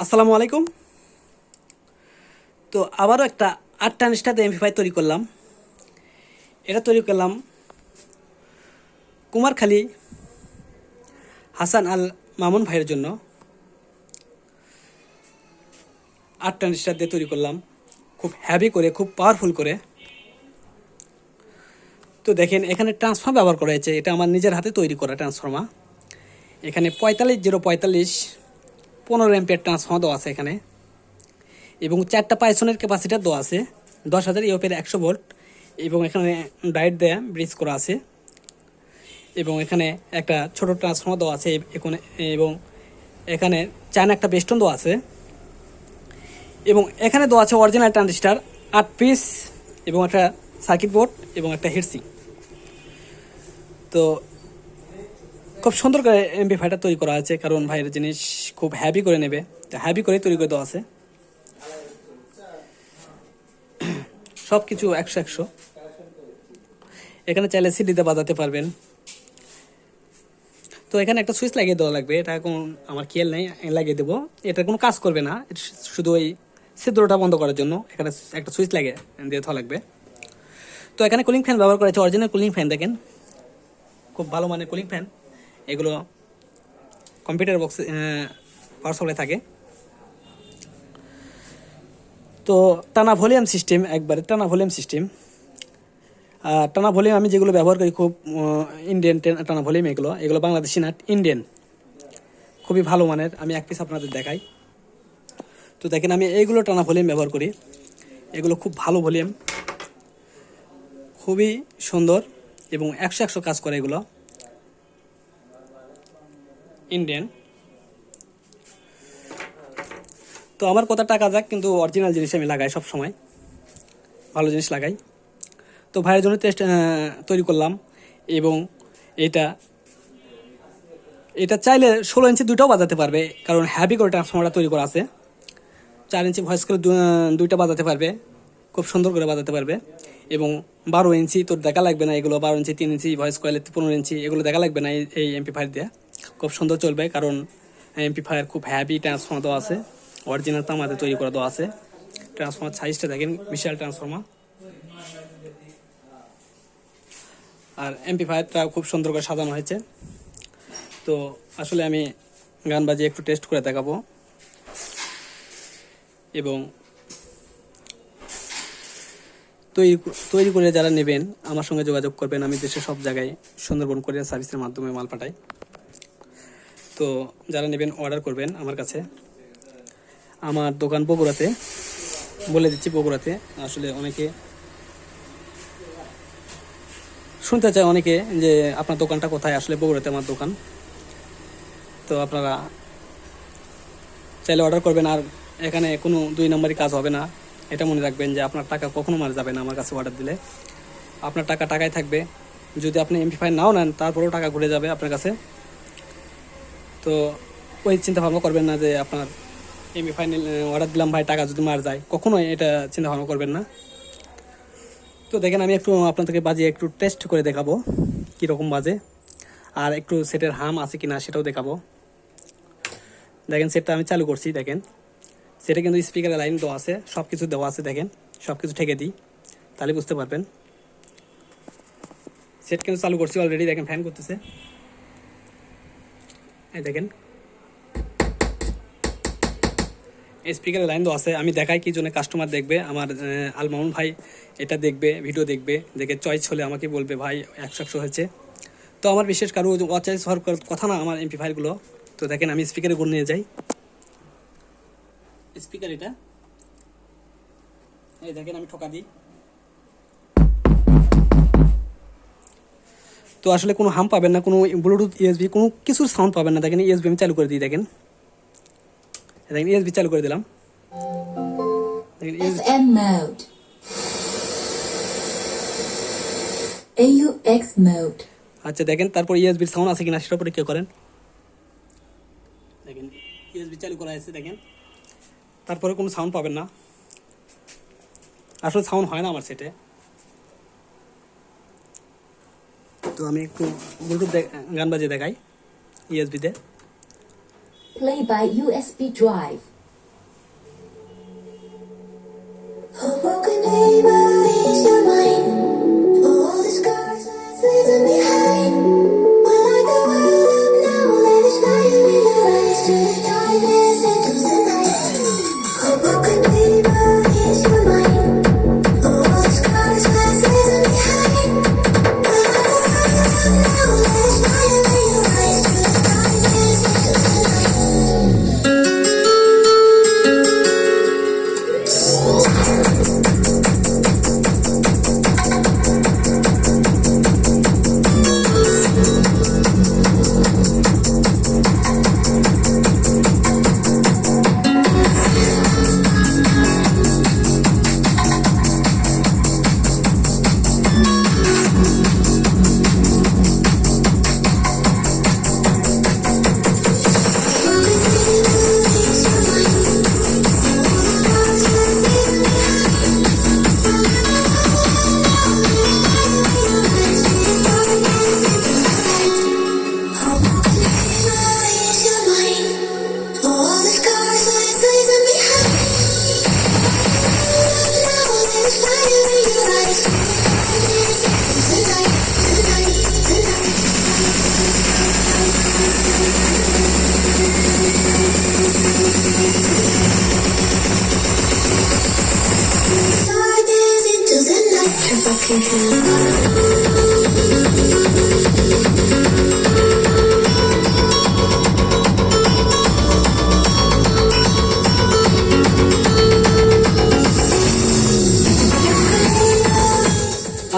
আসসালামু আলাইকুম। তো আবারও একটা 8 ট্রানজিস্টার দিয়ে এমপ্লিফায়ার তৈরি করলাম। এটা তৈরি করলাম কুমারখালী হাসান আল মামুন ভাইয়ের জন্য। 8 ট্রানজিস্টার দিয়ে তৈরি করলাম, খুব হ্যাভি করে, খুব পাওয়ারফুল করে। তো দেখেন এখানে ট্রান্সফর্মার ব্যবহার করা হয়েছে, এটা আমার নিজের হাতে তৈরি করা ট্রান্সফর্মার। এখানে 45 15 অ্যাম্পিয়ার ট্রান্সফর্মার দেওয়া আছে এখানে, এবং 4টা পাইসনের ক্যাপাসিটার দেওয়া আছে 10,000 ইউপের 100 ভোল্ট, এবং এখানে ডায়োড দেয়া ব্রিজ করা আছে, এবং এখানে একটা ছোট ট্রান্সফর্মার দেওয়া আছে এখানে, এবং এখানে চায়না একটা বেস্টন দেওয়া আছে, এবং এখানে দেওয়া আছে অরিজিনাল ট্রানজিস্টার 8 পিস, এবং একটা সার্কিট বোর্ড এবং একটা হিটসিং। তো খুব সুন্দর করে এমপ্লিফায়ারটা তৈরি করা আছে, কারণ ভাইয়ের জিনিস খুব হ্যাভি করে নেবে, তো হ্যাভি করে তৈরি করে দেওয়া আছে। সব কিছু 100 এখানে চাইলে সিডিতে বাজাতে পারবেন। তো এখানে একটা সুইচ লাগিয়ে দেওয়া লাগবে, এটা এখন আমার খেয়াল নেই, লাগিয়ে দেবো। এটা কোনো কাজ করবে না, শুধু ওই ছিদ্রটা বন্ধ করার জন্য এখানে একটা সুইচ লাগিয়ে দিয়ে দেওয়া লাগবে। তো এখানে কুলিং ফ্যান ব্যবহার করেছে, অরিজিনাল কুলিং ফ্যান। দেখেন খুব ভালো মানের কুলিং ফ্যান, এগুলো কম্পিউটার বক্সে পাওয়ার সাপ্লাই থাকে। তো টানা ভলিউম সিস্টেম, একবারে টানা ভলিউম সিস্টেম। টানা ভলিউম আমি যেগুলো ব্যবহার করি খুব ইন্ডিয়ান টানা ভলিউম, এগুলো বাংলাদেশি না, ইন্ডিয়ান, খুবই ভালো মানের। আমি এক পিস আপনাদের দেখাই। তো দেখেন আমি এইগুলো টানা ভলিউম ব্যবহার করি, এগুলো খুব ভালো ভলিউম, খুবই সুন্দর, এবং 100 কাজ করে এগুলো, ইন্ডিয়ান। তো আমার কথা টাকা যাক, কিন্তু অরিজিনাল জিনিস আমি লাগাই সব সময়, ভালো জিনিস লাগাই। তো ভাইয়ের জন্য টেস্ট তৈরি করলাম, এবং এটা চাইলে 16 ইঞ্চি দুইটাও বাজাতে পারবে, কারণ হ্যাভি করে ট্রান্সফর্মারটা তৈরি করা আছে। 4 ইঞ্চি ভয়েস করে দুইটা বাজাতে পারবে, খুব সুন্দর করে বাজাতে পারবে। এবং 12 ইঞ্চি তোর দেখা লাগবে না, এগুলো 12 ইঞ্চি 3 ইঞ্চি ভয়েস কয়েল 15 ইঞ্চি এগুলো দেখা লাগবে না এই এমপ্লিফায়ার দিয়ে, খুব সুন্দর চলবে। কারণ এমপ্লিফায়ার খুব হ্যাভি ট্রান্সফর্মার দেওয়া আছে, অরিজিনাল তামাতে তৈরি করা দেওয়া আছে। ট্রান্সফর্মার সাইজটা দেখেন, বিশাল ট্রান্সফর্মার। আর এমপ্লিফায়ারটা খুব সুন্দর করে সাজানো হয়েছে। তো আসলে আমি গান বাজিয়ে একটু টেস্ট করে দেখাবো, এবং তৈরি করে যারা নেবেন আমার সঙ্গে যোগাযোগ করবেন। আমি দেশের সব জায়গায় সুন্দরবন কোরিয়ার সার্ভিসের মাধ্যমে মাল পাঠাই। তো যারা নেবেন অর্ডার করবেন আমার কাছে। আমার দোকান বগুড়াতে, বলে দিচ্ছি বগুড়াতে। আসলে অনেকে শুনতে চায় অনেকে যে আপনার দোকানটা কোথায়, আসলে বগুড়াতে আমার দোকান। তো আপনারা চাইলে অর্ডার করবেন। আর এখানে কোনো 2 নম্বরই কাজ হবে না, এটা মনে রাখবেন যে আপনার টাকা কখনো মারা যাবে না। আমার কাছে অর্ডার দিলে আপনার টাকা টাকায় থাকবে, যদি আপনি এমপ্লিফায়ার নাও নেন তারপরেও টাকা ঘুরে যাবে আপনার কাছে। তো ওই চিন্তা ভাবনা করবেন না যে আপনার এমপ্লিফায়ার অর্ডার দিলাম ভাই টাকা যদি মার যায়, কখনোই এটা চিন্তা ভাবনা করবেন না। তো দেখেন আমি একটু আপনাদেরকে বাজিয়ে একটু টেস্ট করে দেখাবো কীরকম বাজে, আর একটু সেটের হাম আছে কি না সেটাও দেখাবো। দেখেন সেটটা আমি চালু করছি, দেখেন সেটা কিন্তু স্পিকারের লাইন দেওয়া আছে, সব কিছু দেওয়া আছে। দেখেন সব কিছু ঠেকে দিই, তাহলে বুঝতে পারবেন। সেট কিন্তু চালু করছি অলরেডি, দেখেন ফ্যান করতেছে, এই দেখেন স্পিকারের লাইন দেওয়া আছে। আমি দেখাই কি জন্য, কাস্টমার দেখবে, আমার আল মামুন ভাই এটা দেখবে, ভিডিও দেখবে, দেখে চয়েস হলে আমাকে বলবে ভাই 100 হয়েছে। তো আমার বিশেষ কারো অচয়েস হওয়ার কথা না আমার এমপ্লিফায়ারগুলো। তো দেখেন আমি স্পিকারে গুণ নিয়ে যাই, স্পিকার এটা, এই দেখেন আমি ঠকা দিই। তো আসলে কোনো হাম পাবেন না, কোনো ব্লুটুথ ইউএসবি কোনো কিছুর সাউন্ড পাবেন না। দেখেন ইউএসবি আমি চালু করে দিই, দেখেন দেখেন ইউএসবি চালু করে দিলাম, দেখেন FM mode, AUX mode। আচ্ছা দেখেন তারপর ইউএসবির সাউন্ড আছে কিনা সেটা পরীক্ষা করেন। দেখেন ইউএসবি চালু করা আছে, দেখেন তারপরে কোনো সাউন্ড পাবেন না, আসলে সাউন্ড হয় না আমার সেটে। তো আমি একটু ব্লুটুথ গান বাজিয়ে দেখাই ইউএসবিতে। Play by USB drive।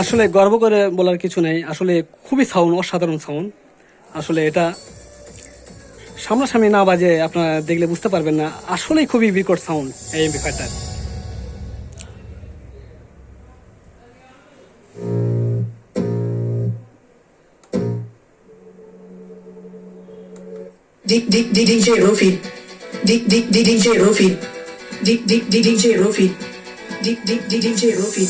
আসলে গর্ব করে বলার কিছু নেই, আসলে খুবই সাউন্ড, অসাধারণ সাউন্ড। আসলে এটা সামনাসামনি না বাজে আপনারা দেখলে বুঝতে পারবেন না, আসলেই খুবই বিকট সাউন্ড এই এমপ্লিফায়ারটা। DJ Rofi, DJ Rofi, DJ Rofi, DJ Rofi.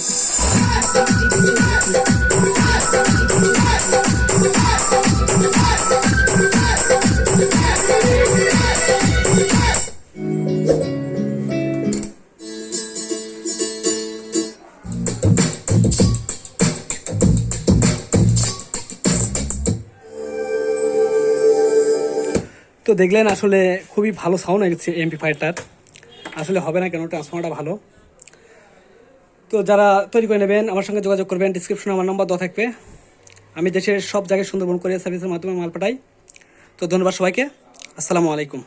তো দেখলেন আসলে খুবই ভালো সাউন্ড হয়েছে এমপ্লিফায়ারটার। আসলে হবে না কেন, ট্রান্সফর্মারটা ভালো। তো যারা তৈরি করে নেবেন আমার সঙ্গে যোগাযোগ করবেন, ডিসক্রিপশনে আমার নাম্বার দেওয়া থাকবে। আমি দেশের সব জায়গায় সুন্দরবন কোরিয়ার সার্ভিসের মাধ্যমে মাল পাঠাই। তো ধন্যবাদ সবাইকে, আসসালামু আলাইকুম।